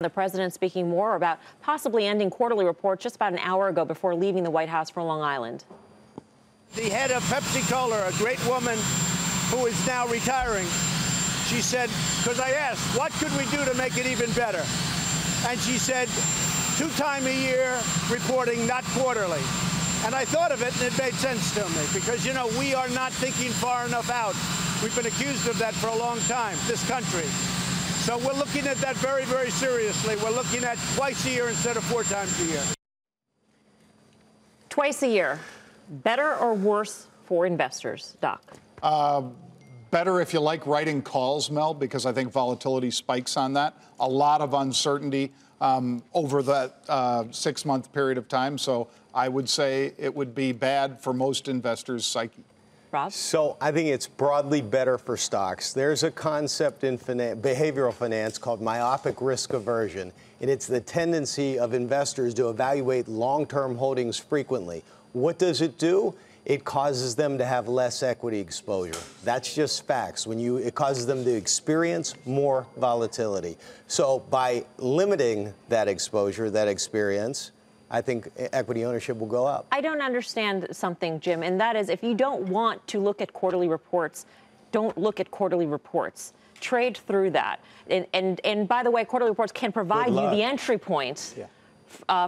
The president speaking more about possibly ending quarterly reports just about an hour ago before leaving the White House for Long Island. The head of Pepsi-Cola, a great woman who is now retiring, she said, because I asked, what could we do to make it even better? And she said, 2 times a year reporting, not quarterly. And I thought of it, and it made sense to me, because, you know, we are not thinking far enough out. We've been accused of that for a long time, this country. So we're looking at that very, very seriously. We're looking at twice a year instead of 4 times a year. Twice a year. Better or worse for investors, Doc? Better if you like writing calls, Mel, because I think volatility spikes on that. A lot of uncertainty over that 6-month period of time. So I would say it would be bad for most investors' psyche. Rob? So I think it's broadly better for stocks. There's a concept in behavioral finance called myopic risk aversion, and it's the tendency of investors to evaluate long-term holdings frequently. What does it do? It causes them to have less equity exposure. That's just facts. It causes them to experience more volatility. So by limiting that exposure, that experience, I think equity ownership will go up. I don't understand something, Jim, and that is if you don't want to look at quarterly reports, don't look at quarterly reports. Trade through that. And by the way, quarterly reports can provide you the entry points. Yeah.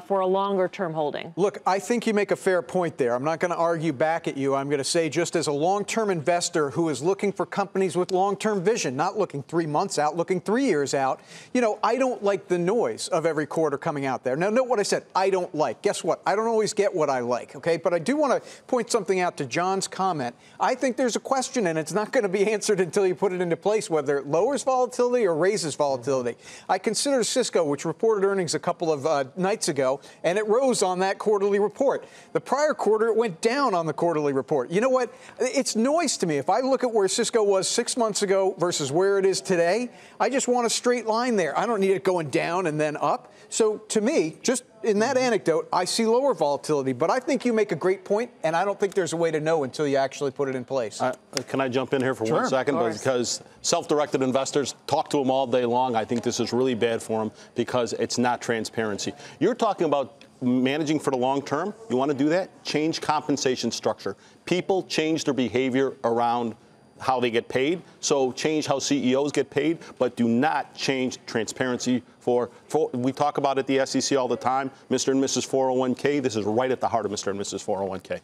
For a longer-term holding. Look, I think you make a fair point there. I'm not going to argue back at you. I'm going to say just as a long-term investor who is looking for companies with long-term vision, not looking 3 months out, looking 3 years out, you know, I don't like the noise of every quarter coming out there. Now, note what I said. I don't like. Guess what? I don't always get what I like, okay? But I do want to point something out to John's comment. I think there's a question, and it's not going to be answered until you put it into place, whether it lowers volatility or raises volatility. I consider Cisco, which reported earnings a couple of nights ago, and it rose on that quarterly report. The prior quarter, it went down on the quarterly report. You know what? It's noise to me. If I look at where Cisco was 6 months ago versus where it is today, I just want a straight line there. I don't need it going down and then up. So to me, just in that anecdote, I see lower volatility. But I think you make a great point, and I don't think there's a way to know until you actually put it in place. Can I jump in here for 1 second? Because self-directed investors talk to them all day long. I think this is really bad for them because it's not transparency. You're talking about managing for the long term. You want to do that? Change compensation structure. People change their behavior around how they get paid. So change how CEOs get paid, but do not change transparency for we talk about it at the SEC all the time, Mr. and Mrs. 401k. This is right at the heart of Mr. and Mrs. 401k.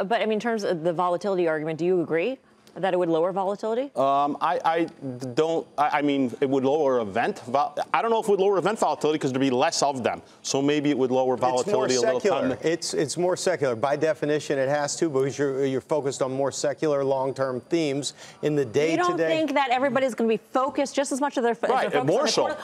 But I mean, in terms of the volatility argument, do you agree that it would lower volatility? I don't. I mean, it would lower event. I don't know if it would lower event volatility because there'd be less of them. So maybe it would lower volatility a little. It's more secular. By definition, it has to, because you're focused on more secular long-term themes in the day-to-day. You don't think that everybody's going to be focused just as much of their focus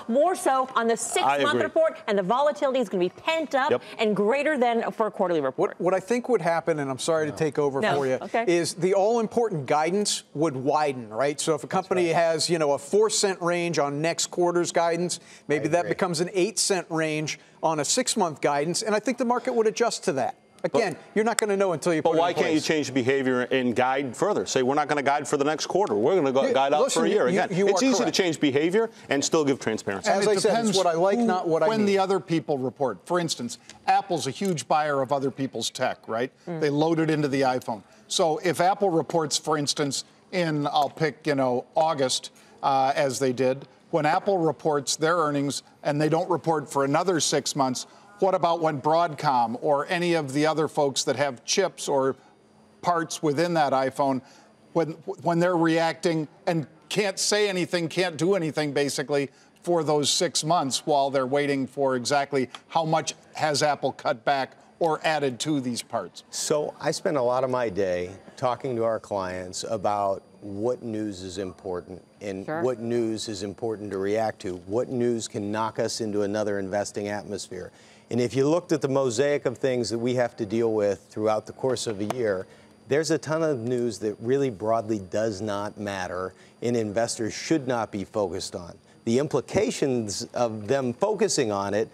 more so on the 6-month report, and the volatility is going to be pent up and greater than for a quarterly report? What I think would happen, and I'm sorry to take over for you, is the all-important guidance would widen, right? So if a company has, you know, a 4-cent range on next quarter's guidance, maybe that becomes an 8-cent range on a 6-month guidance, and I think the market would adjust to that. Again, you're not going to know until you put it in place. But why can't you change behavior and guide further? Say, we're not going to guide for the next quarter. We're going to guide out for a year. Again, it's easy to change behavier and still give transparency. As I said, it's what I like, not what I need. When the other people report. For instance, Apple's a huge buyer of other people's tech, right? They load it into the iPhone. So if Apple reports, for instance, in, I'll pick, you know, August, as they did, when Apple reports their earnings and they don't report for another 6 months, what about when Broadcom or any of the other folks that have chips or parts within that iPhone, when they're reacting and can't say anything, can't do anything, basically, for those 6 months while they're waiting for exactly how much has Apple cut back or added to these parts? So I spend a lot of my day talking to our clients about what news is important and what news is important to react to, what news can knock us into another investing atmosphere. And if you looked at the mosaic of things that we have to deal with throughout the course of a year, there's a ton of news that really broadly does not matter and investors should not be focused on. The implications of them focusing on it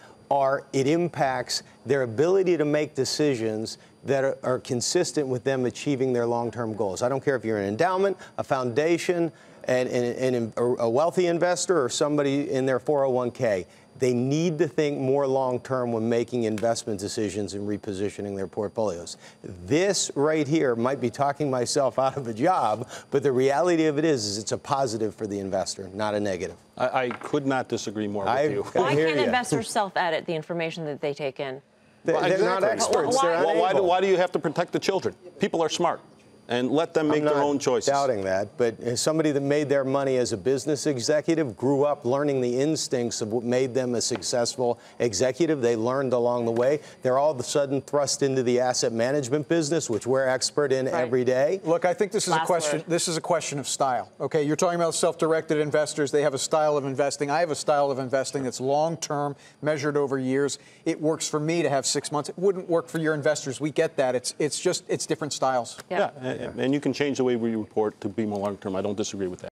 it impacts their ability to make decisions that are consistent with them achieving their long-term goals. I don't care if you're an endowment, a foundation, and a wealthy investor or somebody in their 401k. They need to think more long-term when making investment decisions and repositioning their portfolios. This right here might be talking myself out of a job, but the reality of it is it's a positive for the investor, not a negative. I could not disagree more with you. Why can't investors self-edit the information that they take in? They're not experts. Why do you have to protect the children? People are smart. And let them make their own choices. I'm not doubting that, but as somebody that made their money as a business executive, grew up learning the instincts of what made them a successful executive. They learned along the way. They're all of a sudden thrust into the asset management business, which we're expert in every day. Look, I think this is a question. This is a question of style. Okay, you're talking about self-directed investors. They have a style of investing. I have a style of investing that's long-term, measured over years. It works for me to have 6 months. It wouldn't work for your investors. We get that. It's different styles. Yeah. And you can change the way we report to be more long-term. I don't disagree with that.